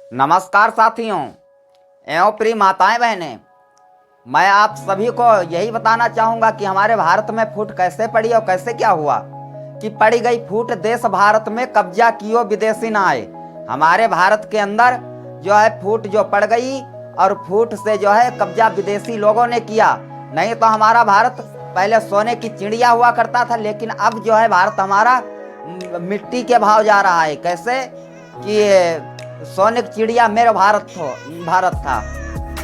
नमस्कार साथियों एवं प्रिय माताएं बहनें, मैं आप सभी को यही बताना चाहूँगा कि हमारे भारत में फूट कैसे पड़ी और कैसे क्या हुआ कि पड़ी गई फूट देश भारत में कब्जा कियो विदेशी ना आए। हमारे भारत के अंदर जो है फूट जो पड़ गई और फूट से जो है कब्जा विदेशी लोगों ने किया। नहीं तो हमारा भारत पहले सोने की चिड़िया हुआ करता था, लेकिन अब जो है भारत हमारा मिट्टी के भाव जा रहा है। कैसे कि सोने की चिड़िया मेरा भारत था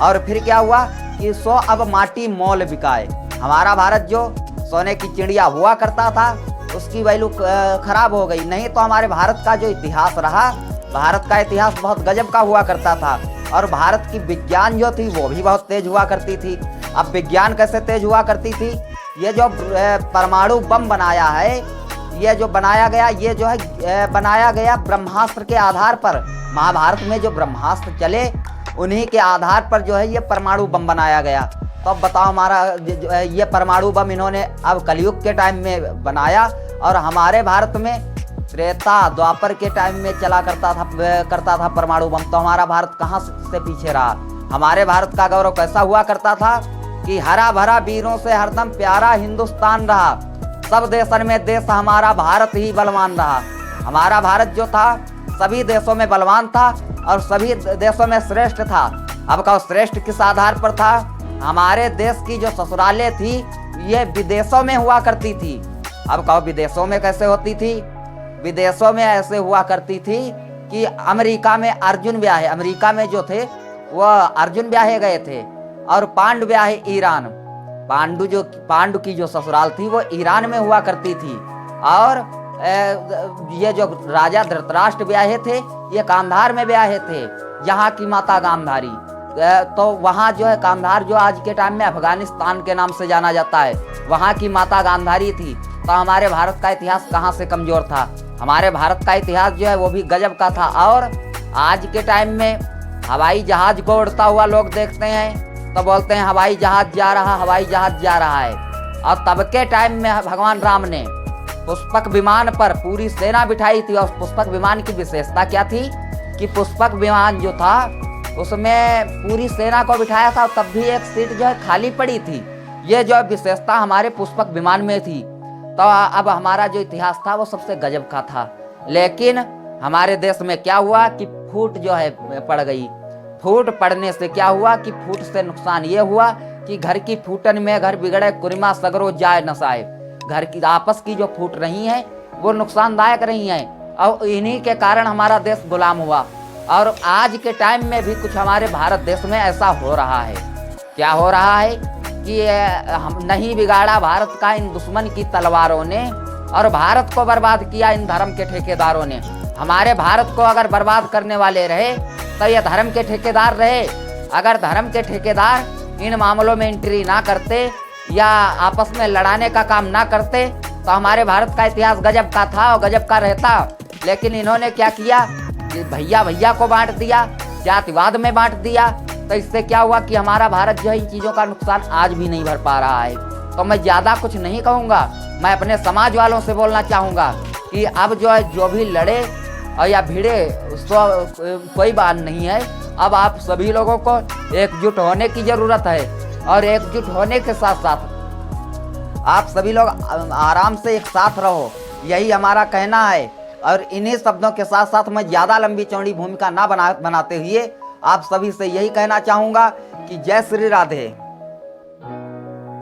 और फिर क्या हुआ कि सो अब माटी मोल बिकाए। हमारा भारत जो सोने की चिड़िया हुआ करता था उसकी वैल्यू खराब हो गई। नहीं तो हमारे भारत का जो इतिहास रहा, भारत का इतिहास बहुत गजब का हुआ करता था और भारत की विज्ञान जो थी वो भी बहुत तेज हुआ करती थी। अब विज्ञान कैसे तेज हुआ करती थी, ये जो परमाणु बम बनाया है, ये जो बनाया गया, ये जो है बनाया गया ब्रह्मास्त्र के आधार पर। महाभारत में जो ब्रह्मास्त्र चले उन्हीं के आधार पर जो है ये परमाणु बम बनाया गया। तो अब बताओ हमारा ये परमाणु बम इन्होंने अब कलयुग के टाइम में बनाया और हमारे भारत में त्रेता द्वापर के टाइम में चला करता था परमाणु बम। तो हमारा भारत कहाँ से पीछे रहा। हमारे भारत का गौरव कैसा हुआ करता था कि हरा भरा वीरों से हरदम प्यारा हिंदुस्तान रहा, सब देशन में देश हमारा भारत ही बलवान रहा। हमारा भारत जो था सभी देशों में बलवान था और सभी देशों में श्रेष्ठ था। अब कहो श्रेष्ठ किस आधार पर था, हमारे देश की जो ससुरालें थी ये विदेशों में हुआ करती थी। अब कहो विदेशों में कैसे होती थी, विदेशों में ऐसे हुआ करती थी कि अमेरिका में अर्जुन ब्याहे, अमेरिका में जो थे वह अर्जुन ब्याहे गए थे और पांडु ब्याहे ईरान। पांडु की जो ससुराल थी वो ईरान में हुआ करती थी और ये जो राजा धृतराष्ट्र ब्याहे थे ये कांधार में ब्याहे थे, यहाँ की माता गांधारी। तो वहाँ जो है कांधार जो आज के टाइम में अफगानिस्तान के नाम से जाना जाता है, वहाँ की माता गांधारी थी। तो हमारे भारत का इतिहास कहाँ से कमजोर था, हमारे भारत का इतिहास जो है वो भी गजब का था। और आज के टाइम में हवाई जहाज को उड़ता हुआ लोग देखते हैं तो बोलते हैं हवाई जहाज जा रहा, हवाई जहाज जा रहा है। और तब के टाइम में भगवान राम ने पुष्पक विमान पर पूरी सेना बिठाई थी और पुष्पक विमान की विशेषता क्या थी कि पुष्पक विमान जो था उसमें पूरी सेना को बिठाया था, तब भी एक सीट जो है खाली पड़ी थी। ये जो विशेषता हमारे पुष्पक विमान में थी। तो अब हमारा जो इतिहास था वो सबसे गजब का था। लेकिन हमारे देश में क्या हुआ कि फूट जो है पड़ गई। फूट पड़ने से क्या हुआ कि फूट से नुकसान ये हुआ कि घर की फूटन में घर बिगड़े कुरिमा सगरो जाए नसाए। घर की आपस की जो फूट रही है वो नुकसानदायक रही है और इन्हीं के कारण हमारा देश गुलाम हुआ। और आज के टाइम में भी कुछ हमारे भारत देश में ऐसा हो रहा है। क्या हो रहा है कि हम नहीं बिगाड़ा भारत का इन दुश्मन की तलवारों ने और भारत को बर्बाद किया इन धर्म के ठेकेदारों ने। हमारे भारत को अगर बर्बाद करने वाले रहे तो ये धर्म के ठेकेदार रहे। अगर धर्म के ठेकेदार इन मामलों में एंट्री ना करते या आपस में लड़ाने का काम ना करते तो हमारे भारत का इतिहास गजब का था और गजब का रहता। लेकिन इन्होंने क्या किया कि भैया भैया को बांट दिया, जातिवाद में बांट दिया। तो इससे क्या हुआ कि हमारा भारत जो है इन चीज़ों का नुकसान आज भी नहीं भर पा रहा है। तो मैं ज़्यादा कुछ नहीं कहूँगा, मैं अपने समाज वालों से बोलना चाहूँगा कि अब जो है जो भी लड़े और या भिड़े उसको कोई बात नहीं है। अब आप सभी लोगों को एकजुट होने की ज़रूरत है और एकजुट होने के साथ साथ आप सभी लोग आराम से एक साथ रहो, यही हमारा कहना है। और इन्हीं शब्दों के साथ साथ मैं ज़्यादा लंबी चौड़ी भूमिका ना बनाते हुए आप सभी से यही कहना चाहूँगा कि जय श्री राधे।